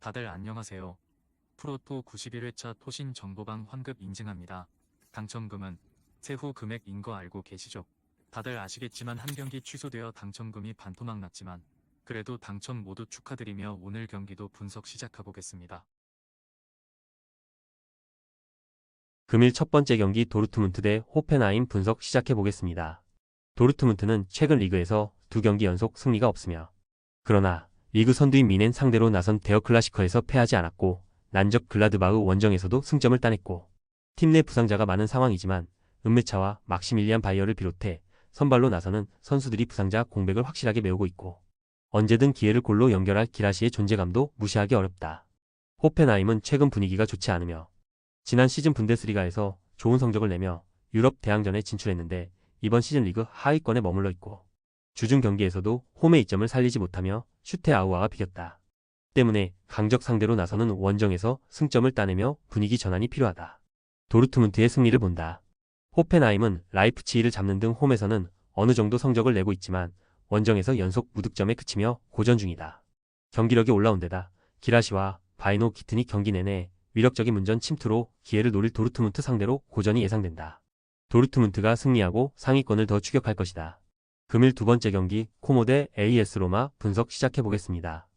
다들 안녕하세요. 프로토 91회차 토신 정보방 환급 인증합니다. 당첨금은 세후 금액인 거 알고 계시죠? 다들 아시겠지만 한 경기 취소되어 당첨금이 반토막 났지만 그래도 당첨 모두 축하드리며 오늘 경기도 분석 시작해보겠습니다. 금일 첫 번째 경기 도르트문트 대 호펜하임 분석 시작해보겠습니다. 도르트문트는 최근 리그에서 두 경기 연속 승리가 없으며 그러나 리그 선두인 미넨 상대로 나선 대여 클라시커에서 패하지 않았고 난적 글라드바흐 원정에서도 승점을 따냈고 팀 내 부상자가 많은 상황이지만 은메차와 막시밀리안 바이어를 비롯해 선발로 나서는 선수들이 부상자 공백을 확실하게 메우고 있고 언제든 기회를 골로 연결할 기라시의 존재감도 무시하기 어렵다. 호펜하임은 최근 분위기가 좋지 않으며 지난 시즌 분데스리가에서 좋은 성적을 내며 유럽 대항전에 진출했는데 이번 시즌 리그 하위권에 머물러 있고 주중 경기에서도 홈의 이점을 살리지 못하며 슈테아우아가 비겼다. 때문에 강적 상대로 나서는 원정에서 승점을 따내며 분위기 전환이 필요하다. 도르트문트의 승리를 본다. 호펜하임은 라이프치히를 잡는 등 홈에서는 어느 정도 성적을 내고 있지만 원정에서 연속 무득점에 그치며 고전 중이다. 경기력이 올라온 데다 기라시와 바이노 기튼이 경기 내내 위력적인 문전 침투로 기회를 노릴 도르트문트 상대로 고전이 예상된다. 도르트문트가 승리하고 상위권을 더 추격할 것이다. 금일 두 번째 경기 코모 대 AS 로마 분석 시작해보겠습니다.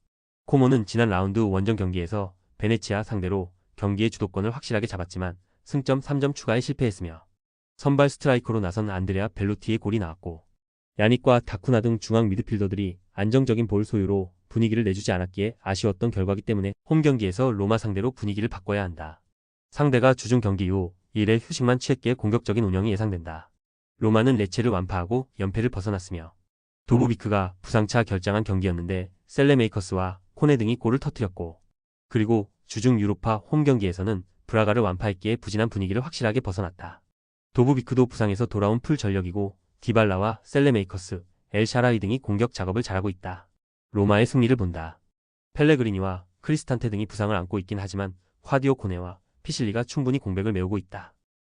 코모는 지난 라운드 원정 경기에서 베네치아 상대로 경기의 주도권을 확실하게 잡았지만 승점 3점 추가에 실패했으며 선발 스트라이커로 나선 안드레아 벨로티의 골이 나왔고 야닉과 다쿠나 등 중앙 미드필더들이 안정적인 볼 소유로 분위기를 내주지 않았기에 아쉬웠던 결과이기 때문에 홈 경기에서 로마 상대로 분위기를 바꿔야 한다. 상대가 주중 경기 이후 1회 휴식만 취했기에 공격적인 운영이 예상된다. 로마는 레체를 완파하고 연패를 벗어났으며 도부비크가 부상차 결장한 경기였는데 셀레메이커스와 코네 등이 골을 터뜨렸고 그리고 주중 유로파 홈 경기에서는 브라가를 완파했기에 부진한 분위기를 확실하게 벗어났다. 도부비크도 부상에서 돌아온 풀 전력이고 디발라와 셀레메이커스, 엘 샤라이 등이 공격 작업을 잘하고 있다. 로마의 승리를 본다. 펠레그리니와 크리스탄테 등이 부상을 안고 있긴 하지만 화디오 코네와 피실리가 충분히 공백을 메우고 있다.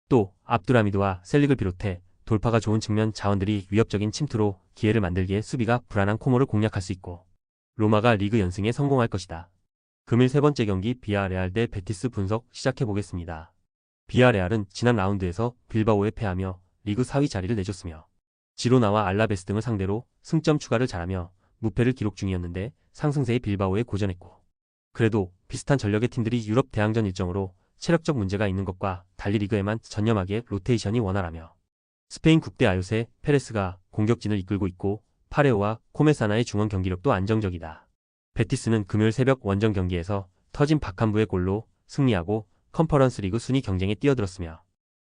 또 압두라미드와 셀릭을 비롯해 돌파가 좋은 측면 자원들이 위협적인 침투로 기회를 만들기에 수비가 불안한 코모를 공략할 수 있고 로마가 리그 연승에 성공할 것이다. 금일 세 번째 경기 비아레알 대 베티스 분석 시작해보겠습니다. 비아레알은 지난 라운드에서 빌바오에 패하며 리그 4위 자리를 내줬으며 지로나와 알라베스 등을 상대로 승점 추가를 잘하며 무패를 기록 중이었는데 상승세의 빌바오에 고전했고 그래도 비슷한 전력의 팀들이 유럽 대항전 일정으로 체력적 문제가 있는 것과 달리 리그에만 전념하기에 로테이션이 원활하며 스페인 국대 아요세 페레스가 공격진을 이끌고 있고 파레오와 코메사나의 중원 경기력도 안정적이다. 베티스는 금요일 새벽 원정 경기에서 터진 바칸부의 골로 승리하고 컨퍼런스 리그 순위 경쟁에 뛰어들었으며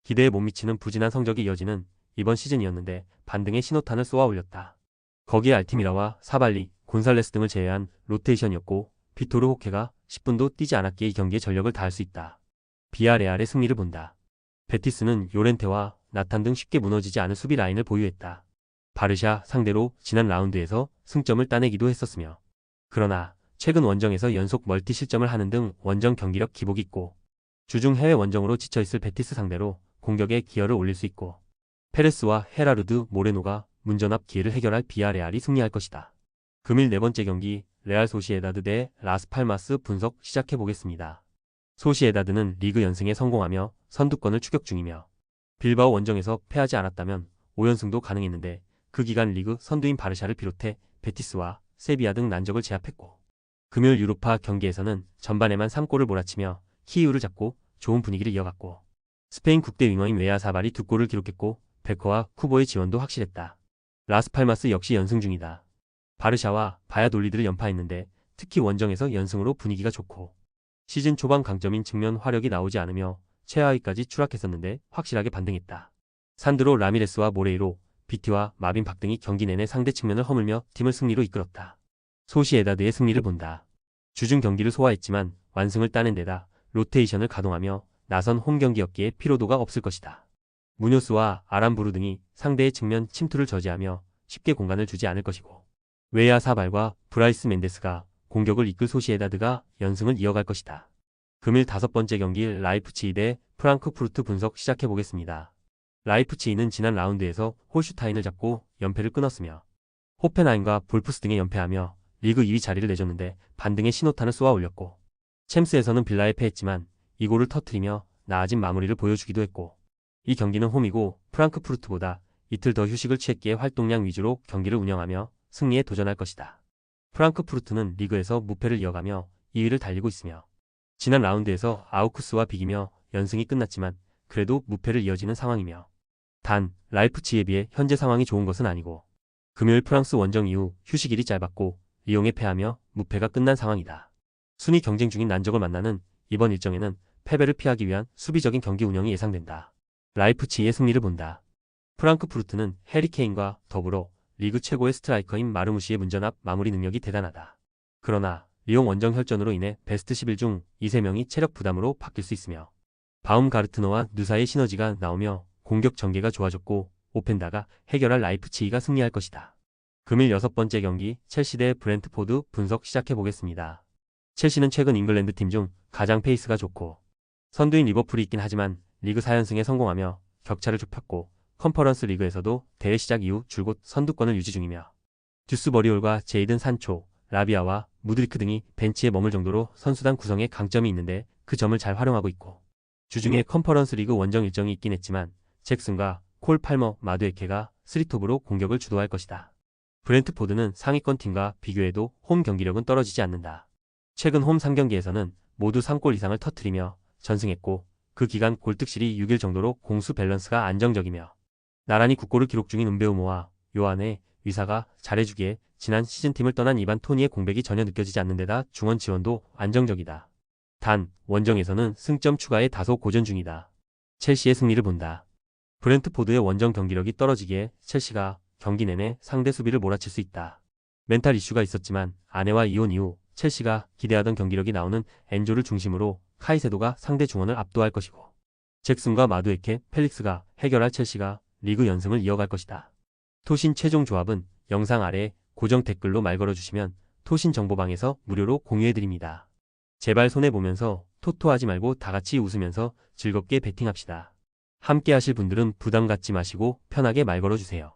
기대에 못 미치는 부진한 성적이 이어지는 이번 시즌이었는데 반등의 신호탄을 쏘아 올렸다. 거기에 알티미라와 사발리, 곤살레스 등을 제외한 로테이션이었고 비토르 호케가 10분도 뛰지 않았기에 이 경기에 전력을 다할 수 있다. 비아레알의 승리를 본다. 베티스는 요렌테와 나탄 등 쉽게 무너지지 않을 수비 라인을 보유했다. 바르샤 상대로 지난 라운드에서 승점을 따내기도 했었으며 그러나 최근 원정에서 연속 멀티 실점을 하는 등 원정 경기력 기복이 있고 주중 해외 원정으로 지쳐있을 베티스 상대로 공격에 기여를 올릴 수 있고 페레스와 헤라르드 모레노가 문전 앞 기회를 해결할 비아레알이 승리할 것이다. 금일 네 번째 경기 레알 소시에다드 대 라스팔마스 분석 시작해보겠습니다. 소시에다드는 리그 연승에 성공하며 선두권을 추격 중이며 빌바오 원정에서 패하지 않았다면 5연승도 가능했는데 그 기간 리그 선두인 바르샤를 비롯해 베티스와 세비야 등 난적을 제압했고 금요일 유로파 경기에서는 전반에만 3골을 몰아치며 키이우를 잡고 좋은 분위기를 이어갔고 스페인 국대 윙어인 웨아사발이 2골을 기록했고 베커와 쿠보의 지원도 확실했다. 라스팔마스 역시 연승 중이다. 바르샤와 바야돌리드를 연파했는데 특히 원정에서 연승으로 분위기가 좋고 시즌 초반 강점인 측면 화력이 나오지 않으며 최하위까지 추락했었는데 확실하게 반등했다. 산드로 라미레스와 모레이로, 비티와 마빈 박 등이 경기 내내 상대 측면을 허물며 팀을 승리로 이끌었다. 소시에다드의 승리를 본다. 주중 경기를 소화했지만 완승을 따낸 데다 로테이션을 가동하며 나선 홈 경기였기에 피로도가 없을 것이다. 무뇨스와 아람부르 등이 상대의 측면 침투를 저지하며 쉽게 공간을 주지 않을 것이고 웨아 사발과 브라이스 멘데스가 공격을 이끌 소시에다드가 연승을 이어갈 것이다. 금일 다섯 번째 경기 라이프치히 대 프랑크푸르트 분석 시작해보겠습니다. 라이프치히는 지난 라운드에서 홀슈타인을 잡고 연패를 끊었으며 호펜하임과 볼프스 등에 연패하며 리그 2위 자리를 내줬는데 반등의 신호탄을 쏘아 올렸고 챔스에서는 빌라에 패했지만 이골을 터뜨리며 나아진 마무리를 보여주기도 했고, 이 경기는 홈이고 프랑크푸르트보다 이틀 더 휴식을 취했기에 활동량 위주로 경기를 운영하며 승리에 도전할 것이다. 프랑크푸르트는 리그에서 무패를 이어가며 2위를 달리고 있으며, 지난 라운드에서 아우크스와 비기며 연승이 끝났지만 그래도 무패를 이어지는 상황이며, 단 라이프치히에 비해 현재 상황이 좋은 것은 아니고, 금요일 프랑스 원정 이후 휴식일이 짧았고 리옹에 패하며 무패가 끝난 상황이다. 순위 경쟁 중인 난적을 만나는 이번 일정에는 패배를 피하기 위한 수비적인 경기 운영이 예상된다. 라이프치히의 승리를 본다. 프랑크푸르트는 해리 케인과 더불어 리그 최고의 스트라이커인 마르무시의 문전압 마무리 능력이 대단하다. 그러나 리옹 원정 혈전으로 인해 베스트 11 중 이 3명이 체력 부담으로 바뀔 수 있으며, 바움가르트너와 누사의 시너지가 나오며 공격 전개가 좋아졌고 오펜다가 해결할 라이프치히가 승리할 것이다. 금일 6번째 경기 첼시 대 브렌트포드 분석 시작해보겠습니다. 첼시는 최근 잉글랜드 팀 중 가장 페이스가 좋고 선두인 리버풀이 있긴 하지만 리그 4연승에 성공하며 격차를 좁혔고, 컨퍼런스 리그에서도 대회 시작 이후 줄곧 선두권을 유지 중이며, 듀스 버리올과 제이든 산초, 라비아와 무드리크 등이 벤치에 머물 정도로 선수단 구성에 강점이 있는데 그 점을 잘 활용하고 있고, 주중에 컨퍼런스 리그 원정 일정이 있긴 했지만 잭슨과 콜 팔머, 마두에케가 3톱으로 공격을 주도할 것이다. 브렌트포드는 상위권 팀과 비교해도 홈 경기력은 떨어지지 않는다. 최근 홈 3경기에서는 모두 3골 이상을 터뜨리며 전승했고, 그 기간 골득실이 6일 정도로 공수 밸런스가 안정적이며, 나란히 9골을 기록 중인 은베우모와 요한의 위사가 잘해주기에 지난 시즌팀을 떠난 이반 토니의 공백이 전혀 느껴지지 않는 데다 중원 지원도 안정적이다. 단 원정에서는 승점 추가에 다소 고전 중이다. 첼시의 승리를 본다. 브렌트포드의 원정 경기력이 떨어지기에 첼시가 경기 내내 상대 수비를 몰아칠 수 있다. 멘탈 이슈가 있었지만 아내와 이혼 이후 첼시가 기대하던 경기력이 나오는 엔조를 중심으로 카이세도가 상대 중원을 압도할 것이고, 잭슨과 마두에케, 펠릭스가 해결할 첼시가 리그 연승을 이어갈 것이다. 토신 최종 조합은 영상 아래 고정 댓글로 말 걸어주시면 토신 정보방에서 무료로 공유해드립니다. 제발 손해보면서 토토하지 말고 다같이 웃으면서 즐겁게 베팅합시다. 함께 하실 분들은 부담 갖지 마시고 편하게 말 걸어주세요.